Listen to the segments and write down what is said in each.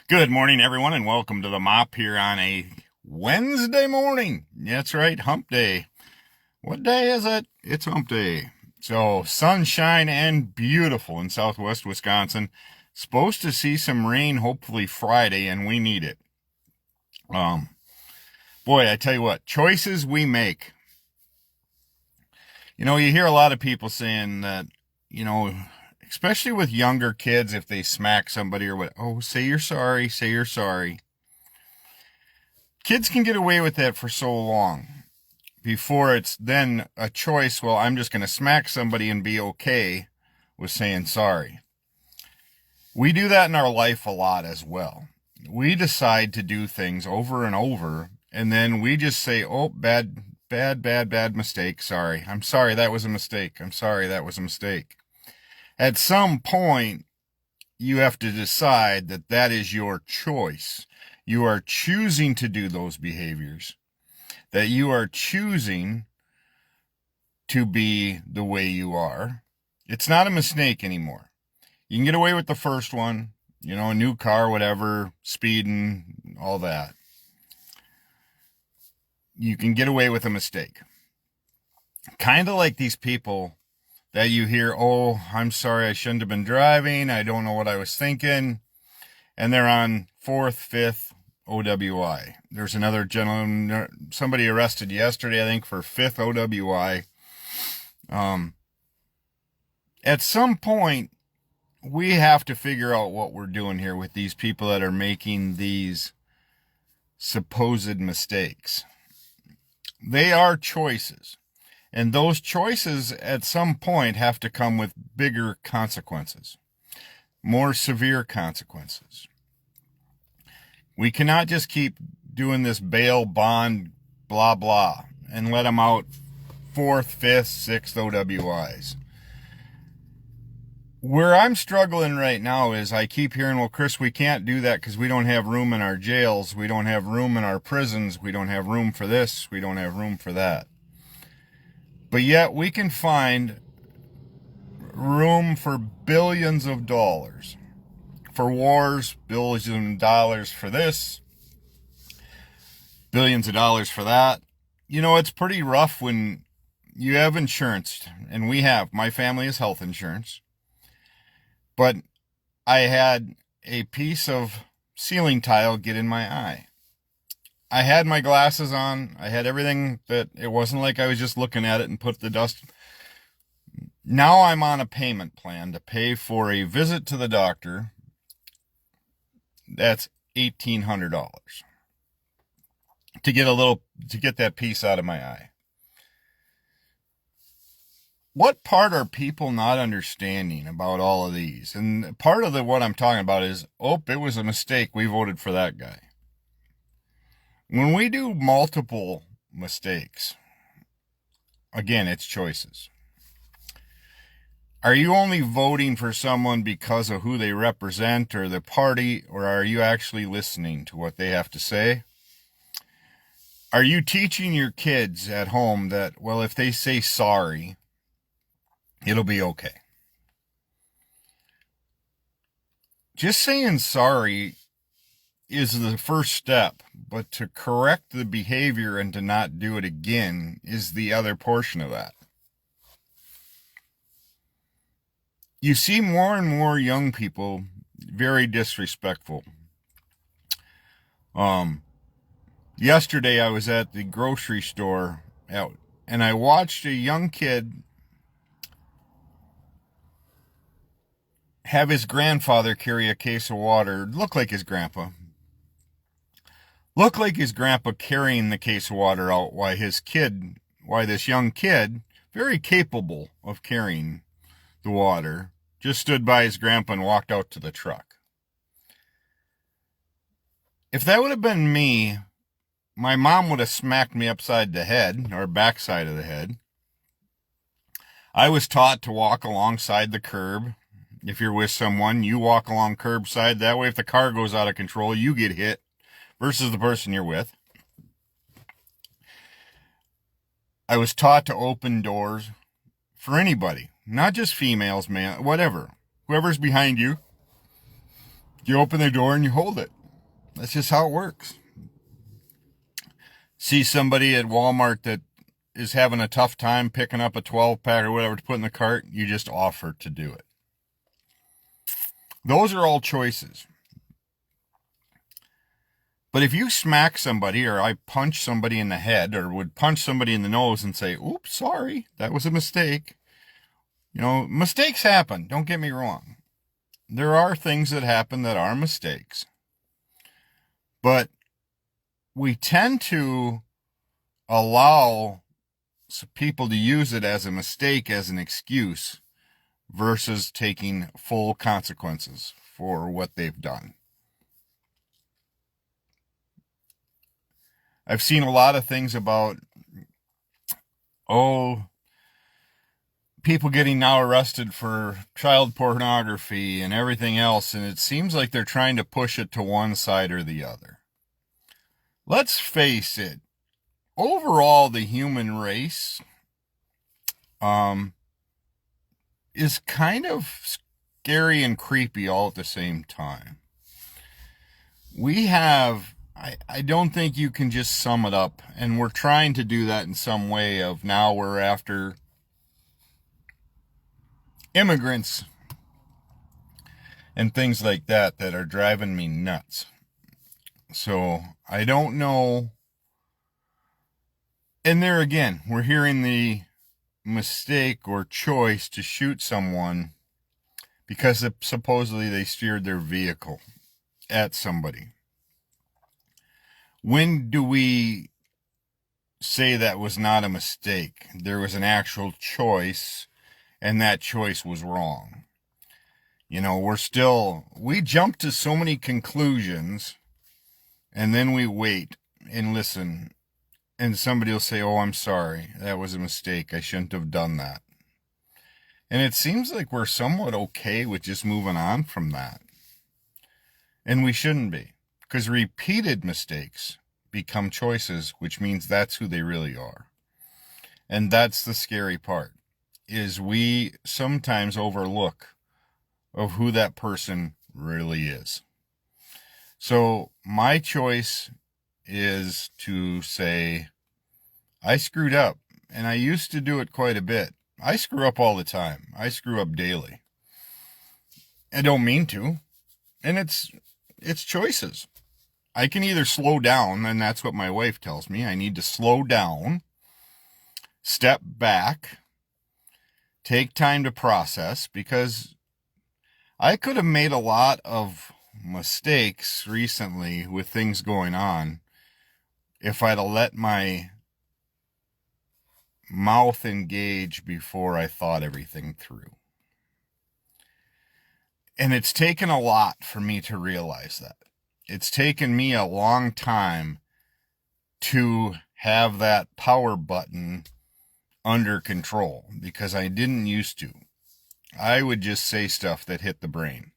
Good morning, everyone, and welcome to the mop here on a Wednesday morning. That's right, hump day. What day is it? It's hump day. So, sunshine and beautiful in southwest Wisconsin. Supposed to see some rain hopefully Friday, and we need it. Um, Boy, I tell you what, choices we make. You hear a lot of people saying that, you know, especially with younger kids, if they smack somebody or what, oh, say you're sorry, say you're sorry. Kids can get away with that for so long before it's then a choice. Well, I'm just going to smack somebody and be okay with saying sorry. We do that in our life a lot as well. We decide to do things over and over, and then we just say, oh, bad mistake. Sorry. I'm sorry. That was a mistake. I'm sorry. That was a mistake. At some point, you have to decide that that is your choice. You are choosing to do those behaviors, that you are choosing to be the way you are. It's not a mistake anymore. You can get away with the first one, a new car, whatever, speeding, all that. You can get away with a mistake. Kind of like these people that you hear, oh, I'm sorry, I shouldn't have been driving. I don't know what I was thinking. And they're on fourth, fifth OWI. There's another gentleman, somebody arrested yesterday, I think, for fifth OWI. At some point, we have to figure out what we're doing here with these people that are making these supposed mistakes. They are choices. And those choices at some point have to come with bigger consequences, more severe consequences. We cannot just keep doing this bail bond, blah, blah, and let them out fourth, fifth, sixth OWIs. Where I'm struggling right now is I keep hearing, well, Chris, we can't do that because we don't have room in our jails. We don't have room in our prisons. We don't have room for this. We don't have room for that. But yet we can find room for billions of dollars for wars, billions of dollars for this, billions of dollars for that. It's pretty rough when you have insurance, and my family has health insurance, but I had a piece of ceiling tile get in my eye. I had my glasses on. I had everything, that it wasn't like I was just looking at it and put the dust. Now I'm on a payment plan to pay for a visit to the doctor. That's $1,800 to get that piece out of my eye. What part are people not understanding about all of these? And part of what I'm talking about is, it was a mistake. We voted for that guy. When we do multiple mistakes, again, it's choices. Are you only voting for someone because of who they represent or the party, or are you actually listening to what they have to say? Are you teaching your kids at home that, well, if they say sorry, it'll be okay? Just saying sorry is the first step, but to correct the behavior and to not do it again is the other portion of that. You see more and more young people very disrespectful. Yesterday I was at the grocery store out, and I watched a young kid have his grandfather carry a case of water. Looked like his grandpa carrying the case of water out while this young kid, very capable of carrying the water, just stood by his grandpa and walked out to the truck. If that would have been me, my mom would have smacked me upside the head, or backside of the head. I was taught to walk alongside the curb. If you're with someone, you walk along curbside. That way, if the car goes out of control, you get hit versus the person you're with. I was taught to open doors for anybody, not just females, man, whatever. Whoever's behind you, You open the door and you hold it. That's just how it works. See somebody at Walmart that is having a tough time picking up a 12-pack or whatever to put in the cart, you just offer to do it. Those are all choices. But if you smack somebody, or I punch somebody in the head, or would punch somebody in the nose and say, oops, sorry, that was a mistake. You know, mistakes happen, don't get me wrong. There are things that happen that are mistakes. But we tend to allow people to use it as a mistake, as an excuse, versus taking full consequences for what they've done. I've seen a lot of things about, people getting now arrested for child pornography and everything else, and it seems like they're trying to push it to one side or the other. Let's face it, overall, the human race is kind of scary and creepy all at the same time. We have, I don't think you can just sum it up, and we're trying to do that in some way of now we're after immigrants and things like that that are driving me nuts. So I don't know. And there again, we're hearing the mistake or choice to shoot someone because supposedly they steered their vehicle at somebody. When do we say that was not a mistake? There was an actual choice, and that choice was wrong. You know, we jump to so many conclusions, and then we wait and listen, and somebody will say, oh, I'm sorry, that was a mistake, I shouldn't have done that. And it seems like we're somewhat okay with just moving on from that. And we shouldn't be, because repeated mistakes become choices, which means that's who they really are. And that's the scary part, is we sometimes overlook of who that person really is. So my choice is to say, I screwed up, and I used to do it quite a bit. I screw up all the time. I screw up daily. I don't mean to, and it's choices. I can either slow down, and that's what my wife tells me. I need to slow down, step back, take time to process, because I could have made a lot of mistakes recently with things going on if I'd have let my mouth engage before I thought everything through. And it's taken a lot for me to realize that. It's taken me a long time to have that power button under control, because I didn't used to. I would just say stuff that hit the brain.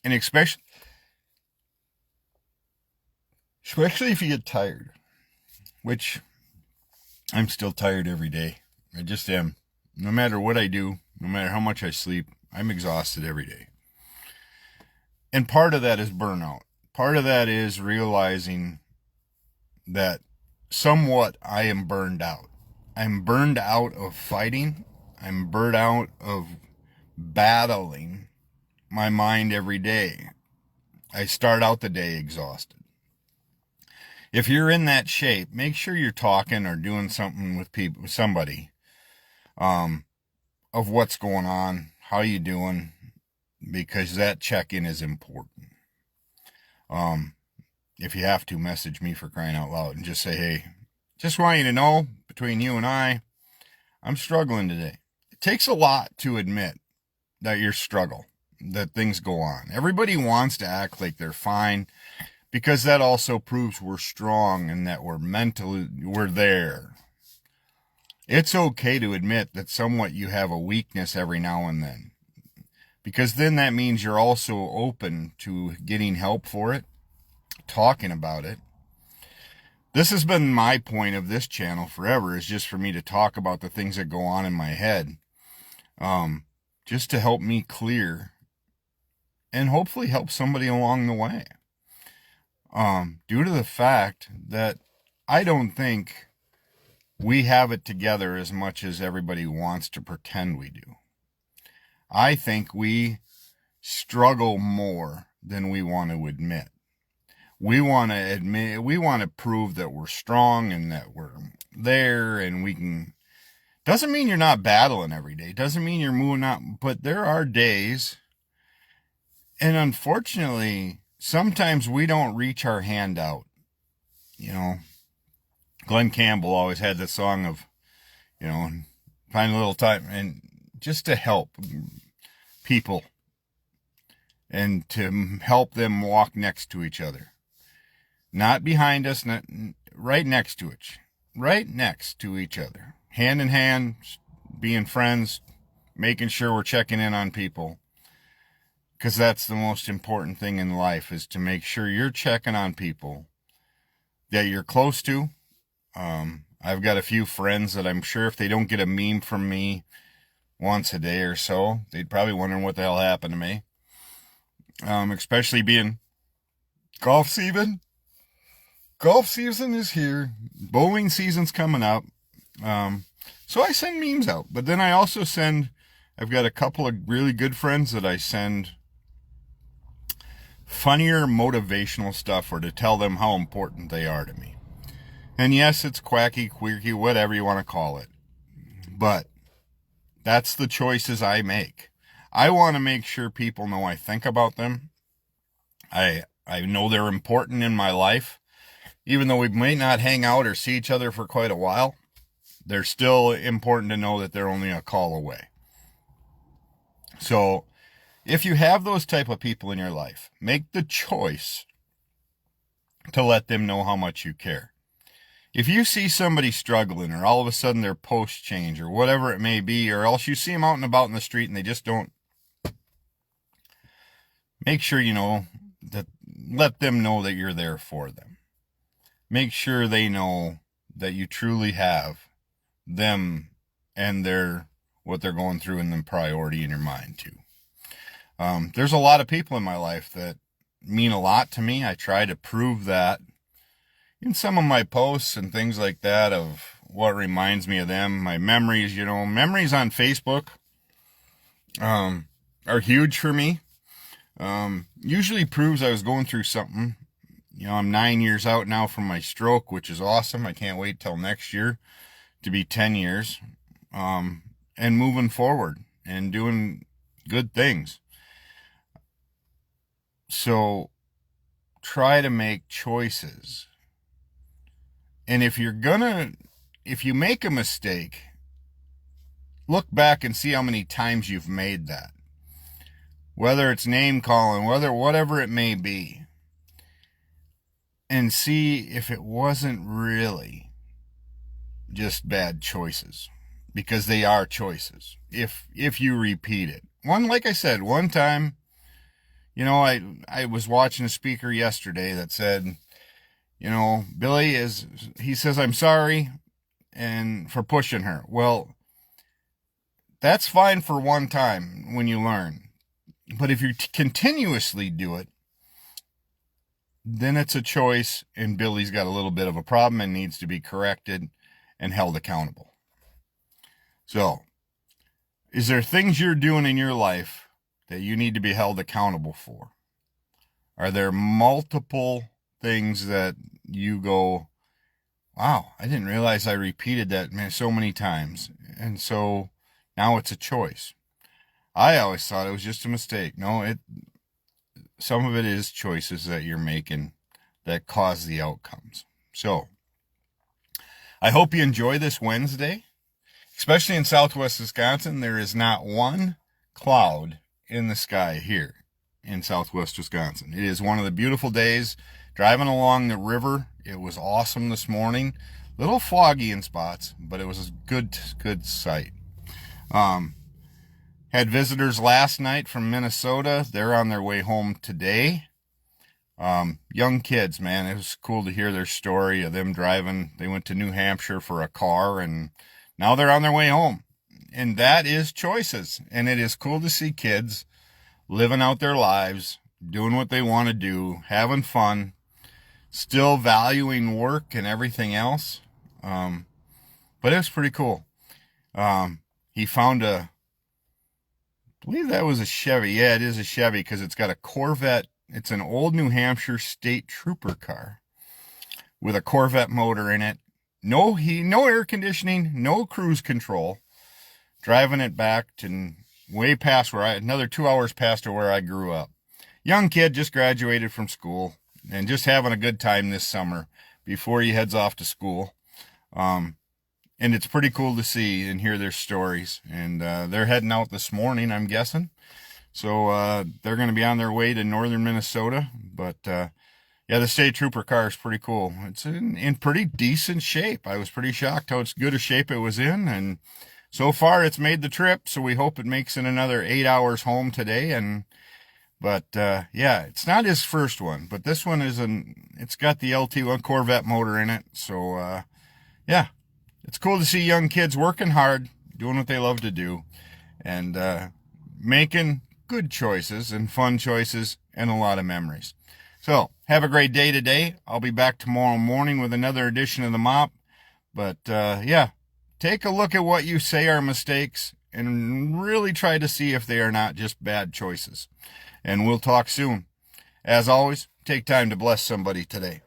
And especially if you get tired, which I'm still tired every day. I just am. No matter what I do, no matter how much I sleep, I'm exhausted every day. And part of that is burnout. Part of that is realizing that somewhat I am burned out. I'm burned out of fighting. I'm burned out of battling my mind every day. I start out the day exhausted. If you're in that shape, make sure you're talking or doing something with somebody, of what's going on, how you doing, because that check-in is important. If you have to, message me, for crying out loud, and just say, hey, just want you to know, between you and I'm struggling today. It takes a lot to admit that you're struggle, that things go on. Everybody wants to act like they're fine, because that also proves we're strong and that we're there. It's okay to admit that somewhat you have a weakness every now and then, because then that means you're also open to getting help for it, talking about it. This has been my point of this channel forever, is just for me to talk about the things that go on in my head, just to help me clear and hopefully help somebody along the way. Due to the fact that I don't think we have it together as much as everybody wants to pretend we do. I think we struggle more than we want to admit. We want to prove that we're strong and that we're there and we can. Doesn't mean you're not battling every day. Doesn't mean you're moving out, but there are days, and unfortunately, sometimes we don't reach our hand out. You know, Glenn Campbell always had this song of, find a little time and just to help people and to help them walk next to each other. Not behind us, not right next to each other. Hand in hand, being friends, making sure we're checking in on people. Because that's the most important thing in life, is to make sure you're checking on people that you're close to. I've got a few friends that I'm sure if they don't get a meme from me once a day or so, they'd probably wonder what the hell happened to me. Especially being golf season. Golf season is here. Bowling season's coming up. So I send memes out. But then I also I've got a couple of really good friends that I send funnier motivational stuff, or to tell them how important they are to me. And yes, it's quacky, quirky, whatever you want to call it. But that's the choices I make. I want to make sure people know I think about them. I know they're important in my life. Even though we may not hang out or see each other for quite a while, they're still important to know that they're only a call away. So if you have those type of people in your life, make the choice to let them know how much you care. If you see somebody struggling, or all of a sudden their posts change, or whatever it may be, or else you see them out and about in the street and they just don't, make sure let them know that you're there for them. Make sure they know that you truly have them and what they're going through and the priority in your mind too. There's a lot of people in my life that mean a lot to me. I try to prove that in some of my posts and things like that, of what reminds me of them. My memories, memories on Facebook are huge for me. Usually proves I was going through something. I'm 9 years out now from my stroke, which is awesome. I can't wait till next year to be 10 years, and moving forward and doing good things. So try to make choices. And if you make a mistake, look back and see how many times you've made that. Whether it's name calling, whatever it may be. And see if it wasn't really just bad choices, because they are choices. If you repeat it, like I said, one time, I was watching a speaker yesterday that said, Billy he says, I'm sorry and for pushing her. Well, that's fine for one time when you learn, but if you continuously do it, then it's a choice, and Billy's got a little bit of a problem and needs to be corrected and held accountable. So, is there things you're doing in your life that you need to be held accountable for? Are there multiple things that you go, wow, I didn't realize I repeated that so many times, and so now it's a choice? I always thought it was just a mistake. No, some of it is choices that you're making that cause the outcomes. So, I hope you enjoy this Wednesday. Especially in southwest Wisconsin, there is not one cloud in the sky here in southwest Wisconsin. It is one of the beautiful days. Driving along the river, it was awesome this morning. A little foggy in spots, but it was a good sight. Had visitors last night from Minnesota. They're on their way home today. Young kids, man. It was cool to hear their story of them driving. They went to New Hampshire for a car, and now they're on their way home. And that is choices. And it is cool to see kids living out their lives, doing what they want to do, having fun, still valuing work and everything else. But it was pretty cool. He found I believe that was a Chevy. Yeah, it is a Chevy because it's got a Corvette. It's an old New Hampshire state trooper car with a Corvette motor in it. No heat, no air conditioning, no cruise control. Driving it back to way past another 2 hours past to where I grew up. Young kid, just graduated from school and just having a good time this summer before he heads off to school. And it's pretty cool to see and hear their stories. And they're heading out this morning, I'm guessing. So they're going to be on their way to northern Minnesota. But yeah, the state trooper car is pretty cool. It's in pretty decent shape. I was pretty shocked how good a shape it was in. And so far it's made the trip. So we hope it makes it another 8 hours home today. But yeah, it's not his first one. But this one it's got the LT1 Corvette motor in it. So yeah. It's cool to see young kids working hard, doing what they love to do, and making good choices and fun choices and a lot of memories. So, have a great day today. I'll be back tomorrow morning with another edition of the Mop. But, yeah, take a look at what you say are mistakes and really try to see if they are not just bad choices. And we'll talk soon. As always, take time to bless somebody today.